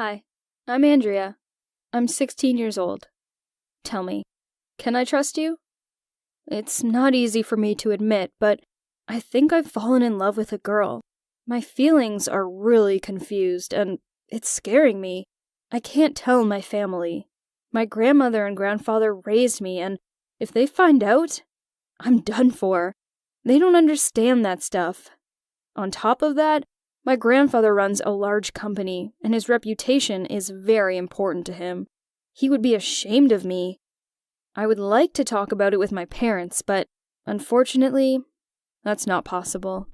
Hi, I'm Andrea. I'm 16 years old. Tell me, can I trust you? It's not easy for me to admit, but I think I've fallen in love with a girl. My feelings are really confused, and it's scaring me. I can't tell my family. My grandmother and grandfather raised me, and if they find out, I'm done for. They don't understand that stuff. On top of that, my grandfather runs a large company, and his reputation is very important to him. He would be ashamed of me. I would like to talk about it with my parents, but unfortunately, that's not possible.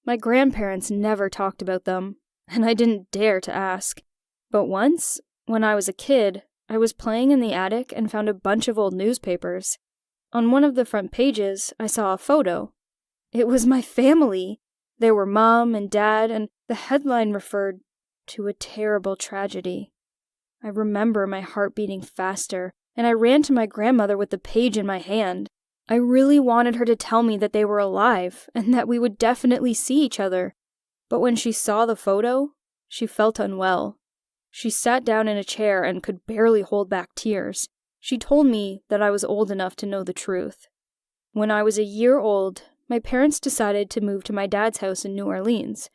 My grandparents never talked about them, and I didn't dare to ask. But once, when I was a kid, I was playing in the attic and found a bunch of old newspapers. On one of the front pages, I saw a photo. It was my family. There were Mom and Dad, and the headline referred to a terrible tragedy. I remember my heart beating faster, and I ran to my grandmother with the page in my hand. I really wanted her to tell me that they were alive, and that we would definitely see each other. But when she saw the photo, she felt unwell. She sat down in a chair and could barely hold back tears. She told me that I was old enough to know the truth. When I was a year old, my parents decided to move to my dad's house in New Orleans.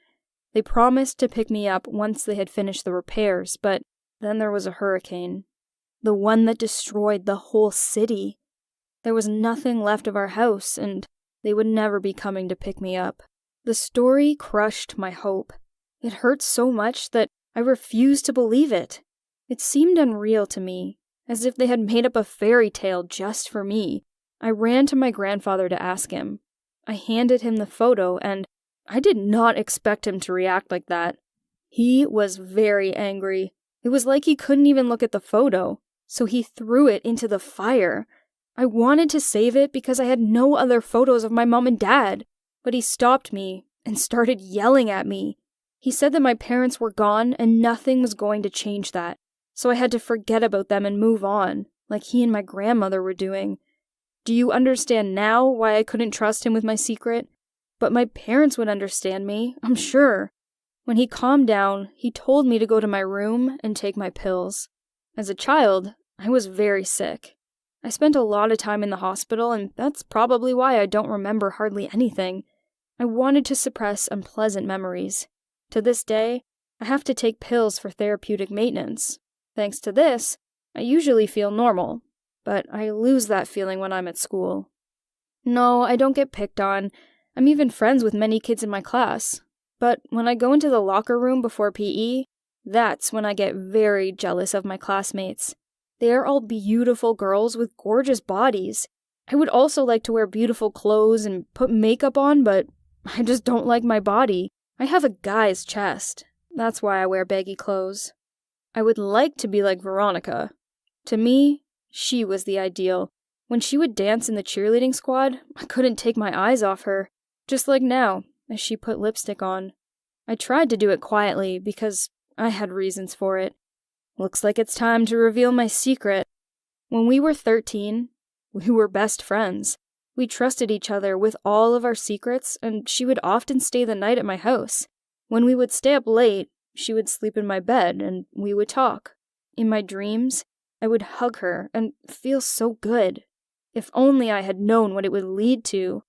They promised to pick me up once they had finished the repairs, but then there was a hurricane. The one that destroyed the whole city. There was nothing left of our house, and they would never be coming to pick me up. The story crushed my hope. It hurt so much that I refused to believe it. It seemed unreal to me, as if they had made up a fairy tale just for me. I ran to my grandfather to ask him. I handed him the photo, and I did not expect him to react like that. He was very angry. It was like he couldn't even look at the photo, so he threw it into the fire. I wanted to save it because I had no other photos of my mom and dad, but he stopped me and started yelling at me. He said that my parents were gone and nothing was going to change that, so I had to forget about them and move on, like he and my grandmother were doing. Do you understand now why I couldn't trust him with my secret? But my parents would understand me, I'm sure. When he calmed down, he told me to go to my room and take my pills. As a child, I was very sick. I spent a lot of time in the hospital, and that's probably why I don't remember hardly anything. I wanted to suppress unpleasant memories. To this day, I have to take pills for therapeutic maintenance. Thanks to this, I usually feel normal, but I lose that feeling when I'm at school. No, I don't get picked on. I'm even friends with many kids in my class. But when I go into the locker room before PE, that's when I get very jealous of my classmates. They are all beautiful girls with gorgeous bodies. I would also like to wear beautiful clothes and put makeup on, but I just don't like my body. I have a guy's chest. That's why I wear baggy clothes. I would like to be like Veronica. To me, she was the ideal. When she would dance in the cheerleading squad, I couldn't take my eyes off her. Just like now, as she put lipstick on. I tried to do it quietly because I had reasons for it. Looks like it's time to reveal my secret. When we were 13, we were best friends. We trusted each other with all of our secrets, and she would often stay the night at my house. When we would stay up late, she would sleep in my bed, and we would talk. In my dreams, I would hug her and feel so good. If only I had known what it would lead to.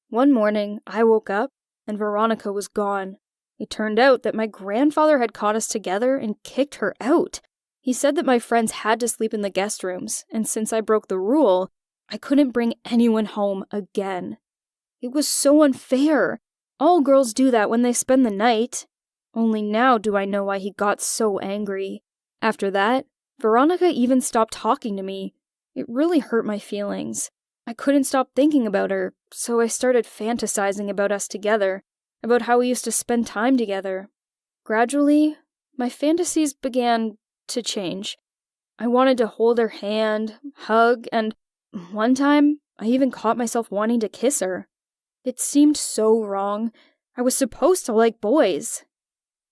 One morning, I woke up, and Veronica was gone. It turned out that my grandfather had caught us together and kicked her out. He said that my friends had to sleep in the guest rooms, and since I broke the rule, I couldn't bring anyone home again. It was so unfair. All girls do that when they spend the night. Only now do I know why he got so angry. After that, Veronica even stopped talking to me. It really hurt my feelings. I couldn't stop thinking about her, so I started fantasizing about us together, about how we used to spend time together. Gradually, my fantasies began to change. I wanted to hold her hand, hug, and one time, I even caught myself wanting to kiss her. It seemed so wrong. I was supposed to like boys.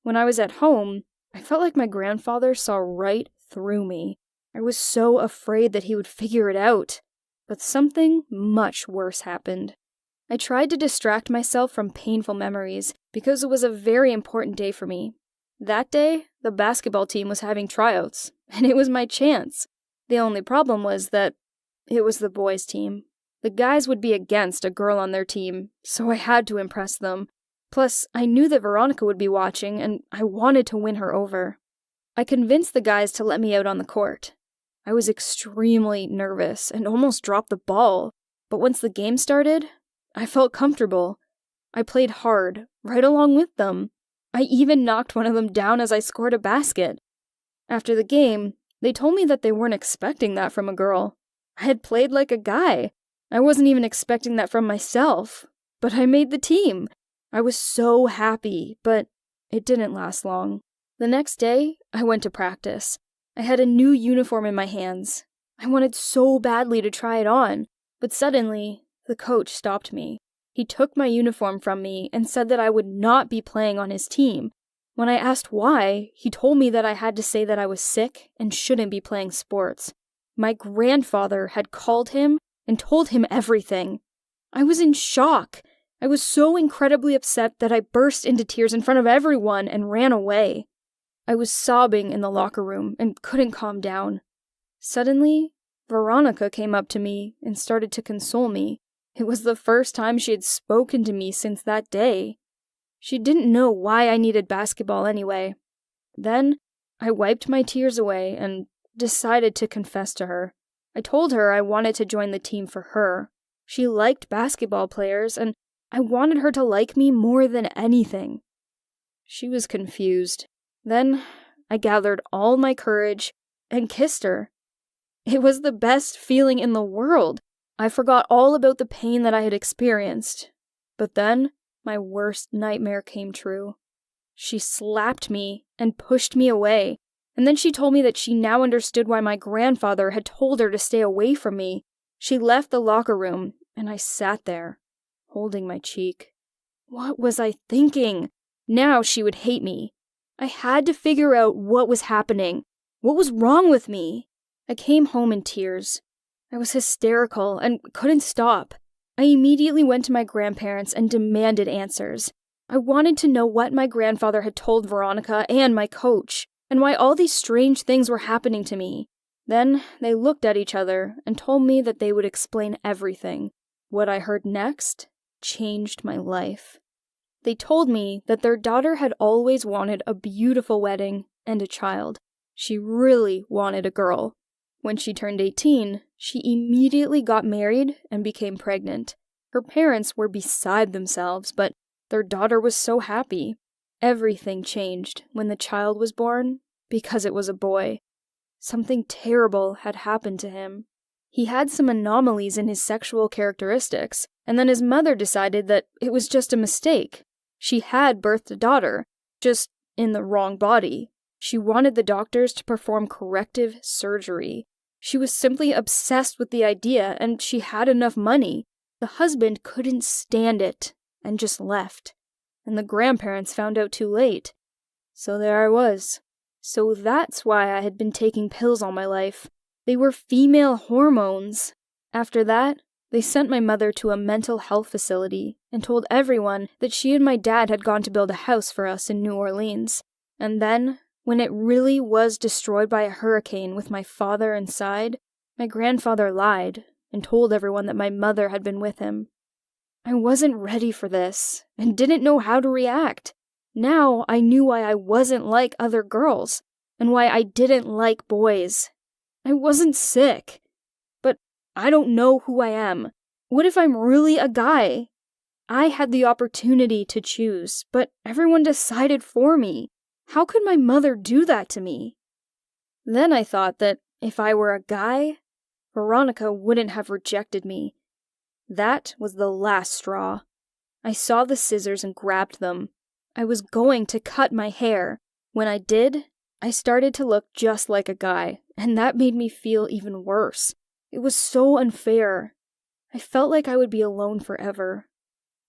When I was at home, I felt like my grandfather saw right through me. I was so afraid that he would figure it out. But something much worse happened. I tried to distract myself from painful memories because it was a very important day for me. That day, the basketball team was having tryouts, and it was my chance. The only problem was that it was the boys' team. The guys would be against a girl on their team, so I had to impress them. Plus, I knew that Veronica would be watching, and I wanted to win her over. I convinced the guys to let me out on the court. I was extremely nervous and almost dropped the ball, but once the game started, I felt comfortable. I played hard, right along with them. I even knocked one of them down as I scored a basket. After the game, they told me that they weren't expecting that from a girl. I had played like a guy. I wasn't even expecting that from myself. But I made the team. I was so happy, but it didn't last long. The next day, I went to practice. I had a new uniform in my hands. I wanted so badly to try it on, but suddenly, the coach stopped me. He took my uniform from me and said that I would not be playing on his team. When I asked why, he told me that I had to say that I was sick and shouldn't be playing sports. My grandfather had called him and told him everything. I was in shock. I was so incredibly upset that I burst into tears in front of everyone and ran away. I was sobbing in the locker room and couldn't calm down. Suddenly, Veronica came up to me and started to console me. It was the first time she had spoken to me since that day. She didn't know why I needed basketball anyway. Then, I wiped my tears away and decided to confess to her. I told her I wanted to join the team for her. She liked basketball players, and I wanted her to like me more than anything. She was confused. Then, I gathered all my courage and kissed her. It was the best feeling in the world. I forgot all about the pain that I had experienced. But then, my worst nightmare came true. She slapped me and pushed me away, and then she told me that she now understood why my grandfather had told her to stay away from me. She left the locker room, and I sat there, holding my cheek. What was I thinking? Now she would hate me. I had to figure out what was happening. What was wrong with me? I came home in tears. I was hysterical and couldn't stop. I immediately went to my grandparents and demanded answers. I wanted to know what my grandfather had told Veronica and my coach, and why all these strange things were happening to me. Then they looked at each other and told me that they would explain everything. What I heard next changed my life. They told me that their daughter had always wanted a beautiful wedding and a child. She really wanted a girl. When she turned 18, she immediately got married and became pregnant. Her parents were beside themselves, but their daughter was so happy. Everything changed when the child was born because it was a boy. Something terrible had happened to him. He had some anomalies in his sexual characteristics, and then his mother decided that it was just a mistake. She had birthed a daughter, just in the wrong body. She wanted the doctors to perform corrective surgery. She was simply obsessed with the idea, and she had enough money. The husband couldn't stand it, and just left. And the grandparents found out too late. So there I was. So that's why I had been taking pills all my life. They were female hormones. After that, they sent my mother to a mental health facility and told everyone that she and my dad had gone to build a house for us in New Orleans. And then, when it really was destroyed by a hurricane with my father inside, my grandfather lied and told everyone that my mother had been with him. I wasn't ready for this and didn't know how to react. Now I knew why I wasn't like other girls and why I didn't like boys. I wasn't sick. But I don't know who I am. What if I'm really a guy? I had the opportunity to choose, but everyone decided for me. How could my mother do that to me? Then I thought that if I were a guy, Veronica wouldn't have rejected me. That was the last straw. I saw the scissors and grabbed them. I was going to cut my hair. When I did, I started to look just like a guy, and that made me feel even worse. It was so unfair. I felt like I would be alone forever.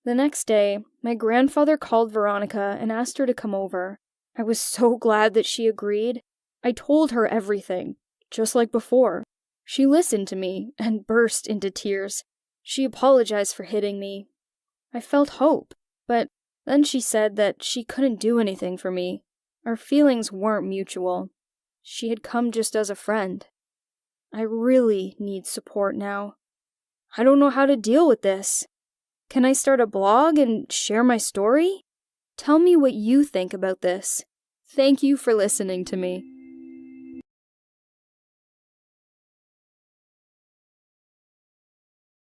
The next day, my grandfather called Veronica and asked her to come over. I was so glad that she agreed. I told her everything, just like before. She listened to me and burst into tears. She apologized for hitting me. I felt hope, but then she said that she couldn't do anything for me. Our feelings weren't mutual. She had come just as a friend. I really need support now. I don't know how to deal with this. Can I start a blog and share my story? Tell me what you think about this. Thank you for listening to me.